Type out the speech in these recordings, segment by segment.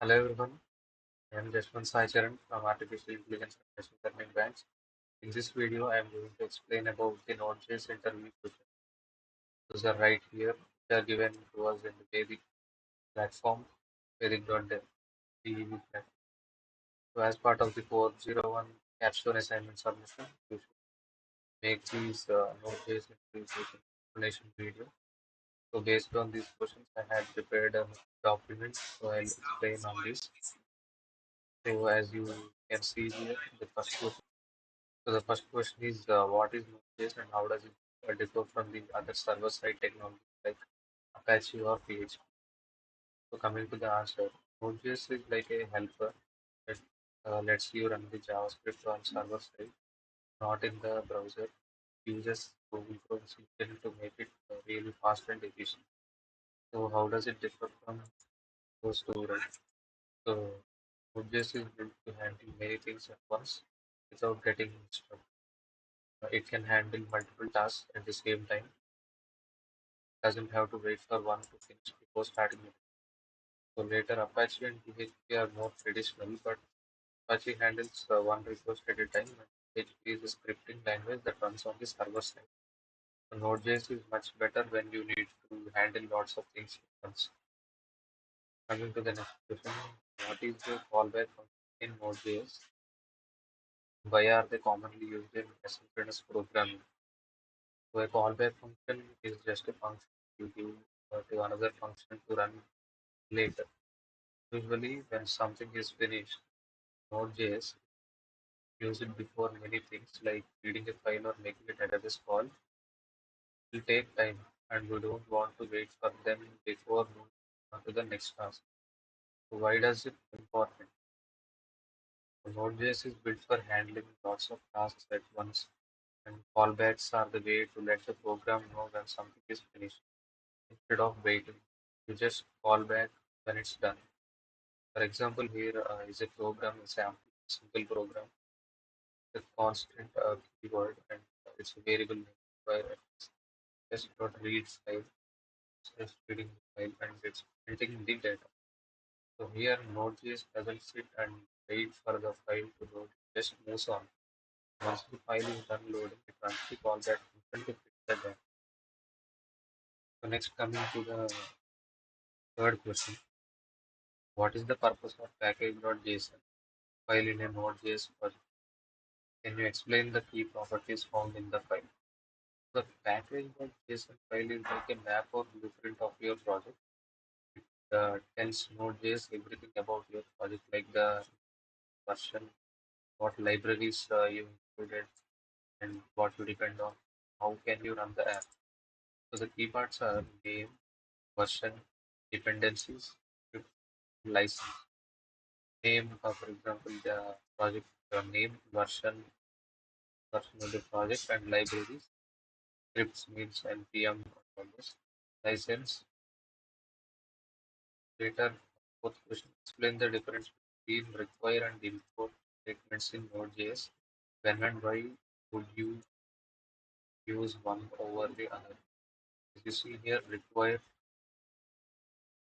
Hello everyone, I am Jaswanth from Artificial Intelligence and Machine Learning Branch. In this video, I am going to explain about the Node.js interview questions. Those are right here. They are given to us in the basic platform, basic.dev. platform. So as part of the 401 Capstone Assignment submission, you should make these Node.js interview question explanation video. So based on these questions, I had prepared a document, so I'll explain on this. So as you can see here, the first question. So the first question is what is Node.js and how does it differ from the other server-side technologies like Apache or PHP? So coming to the answer, Node.js is like a helper that lets you run the JavaScript on server side, not in the browser. Uses Google Chrome's engine to make it really fast and efficient. So how does it differ from those two, right? So Node.js is built to handle many things at once without getting stuck. It can handle multiple tasks at the same time, doesn't have to wait for one to finish before starting it. So later Apache and PHP are more traditional, but Apache handles one request at a time, and PHP is a scripting language that runs on the server side. So Node.js is much better when you need to handle lots of things at once. Coming to the next question, what is the callback function in Node.js? Why are they commonly used in asynchronous programming? So a callback function is just a function you give to another function to run later. Usually, when something is finished, Node.js use it before many things like reading a file or making a database call will take time, and we don't want to wait for them before moving on to the next task. So why does it important? So Node.js is built for handling lots of tasks at once, and callbacks are the way to let the program know when something is finished. Instead of waiting, you just call back when it's done. For example, here is a program example, simple program with constant keyword and it's a variable name where it's just not reads file, it's just reading the file and it's printing the data. So here Node.js doesn't sit and wait for the file to load, it just moves on. Once the file is done loading, it runs the callback function to fix the data. So next coming to the third question, what is the purpose of package.json file in a Node.js project? Can you explain the key properties found in the file? The package.json file is like a map or blueprint of your project. It tells Node.js everything about your project, like the version, what libraries you included, and what you depend on. How can you run the app? So the key parts are name, version, dependencies, script, license. Name, for example, the project name, version of the project, and libraries. Scripts means npm all this. License. Later, fourth question. Explain the difference between require and import statements in Node.js. When and why would you use one over the other? As you see here, require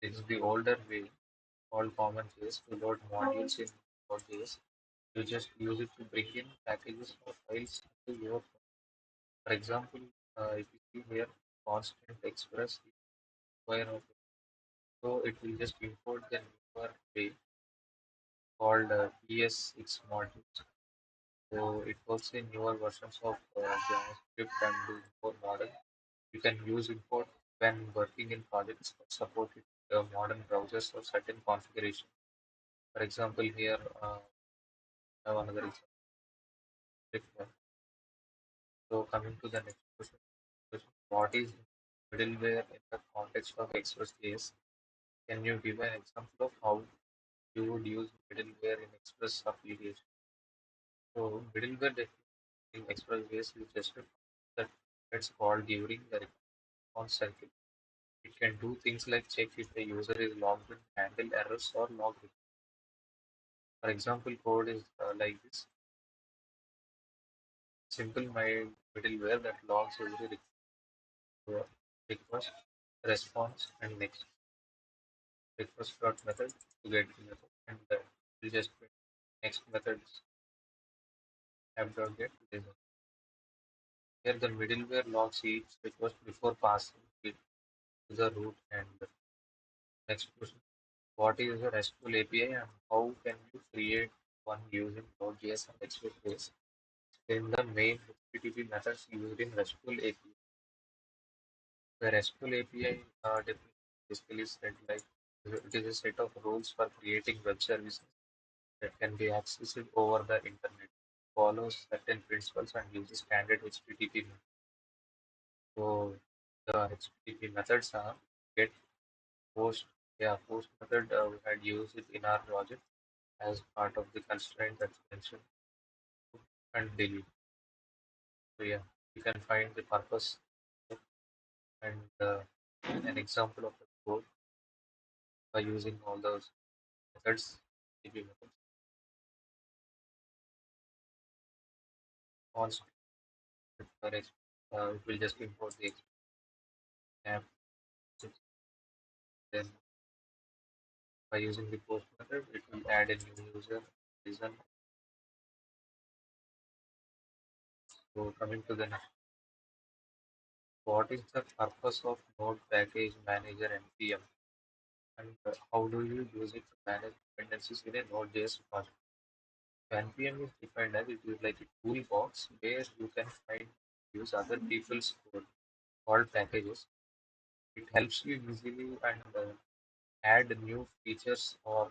is the older way, called common case, to load modules in Node.js. You just use it to bring in packages or files into your phone. For example, if you see here, constant express require of it. So it will just import the newer way called ES6 modules. So it works in newer versions of JavaScript and is more modern. You can use import when working in projects that support it, modern browsers or certain configuration. For example, here I have another example. So coming to the next question, what is middleware in the context of Express.js? Can you give an example of how you would use middleware in Express application? So middleware in Express.js is just a function that gets called during the response cycle. It can do things like check if a user is logged in, handle errors, or log it. For example, code is like this: simple my middleware that logs every request, response, and next. request dot method to get the method, and we just print next method app dot get result. Here the middleware logs each request before passing it to the root and the next question. What is a RESTful API and how can you create one using Node.js and Express? In the main HTTP methods used in RESTful API. The RESTful API definition basically said like it is a set of rules for creating web services that can be accessed over the internet, follows certain principles and uses standard HTTP methods. So the HTTP methods are get, post. Yeah, post method we had used it in our project as part of the constraint that's mentioned, and delete. So yeah, you can find the purpose and an example of the code by using all those methods. HTTP methods. Once it will just import the app. Then by using the post method, it will add a new user. Reason. So coming to the next, what is the purpose of Node Package Manager NPM, and how do you use it to manage dependencies in a Node.js project? NPM is defined as it is like a toolbox where you can find use other people's code called packages. It helps you easily and add new features or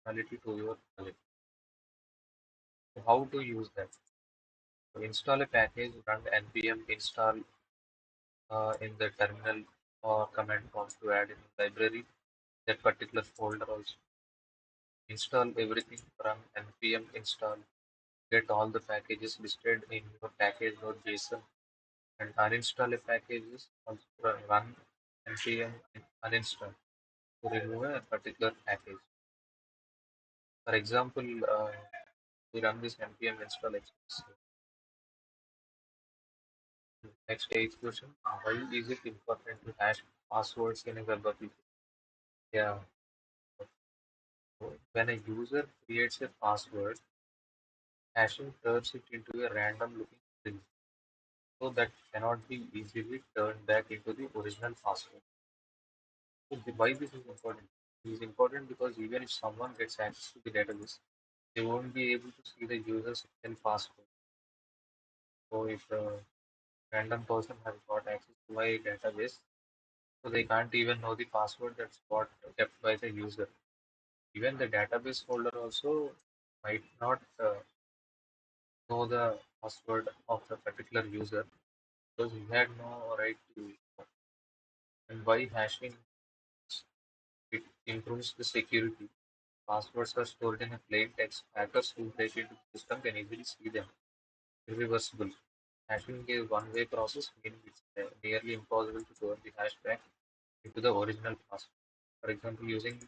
functionality to your project. So how to use that? To install a package, run npm install in the terminal or command prompt to add in library that particular folder also. Install everything, run npm install, get all the packages listed in your package.json and uninstall a packages, also run npm uninstall to remove a particular package. For example, we run this npm install express. Next eighth question. Why is it important to hash passwords in a web application? Yeah. When a user creates a password, hashing turns it into a random looking string, so that cannot be easily turned back into the original password. So why this is important? It is important because even if someone gets access to the database, they won't be able to see the user's real password. So if a random person has got access to my database, so they can't even know the password that's got kept by the user. Even the database holder also might not know the password of the particular user because he had no right to. And by hashing, it improves the security. Passwords are stored in a plain text. Hackers who break into the system can easily see them. Irreversible. Hashing is a one-way process, meaning it's nearly impossible to turn the hash back into the original password. For example, using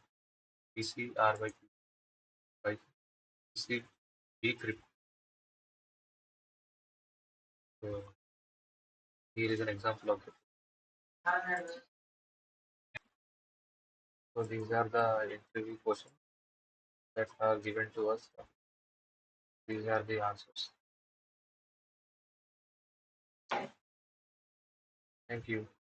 PCRYP by PC decrypt. So here is an example of it. So these are the interview questions that are given to us. These are the answers. Thank you.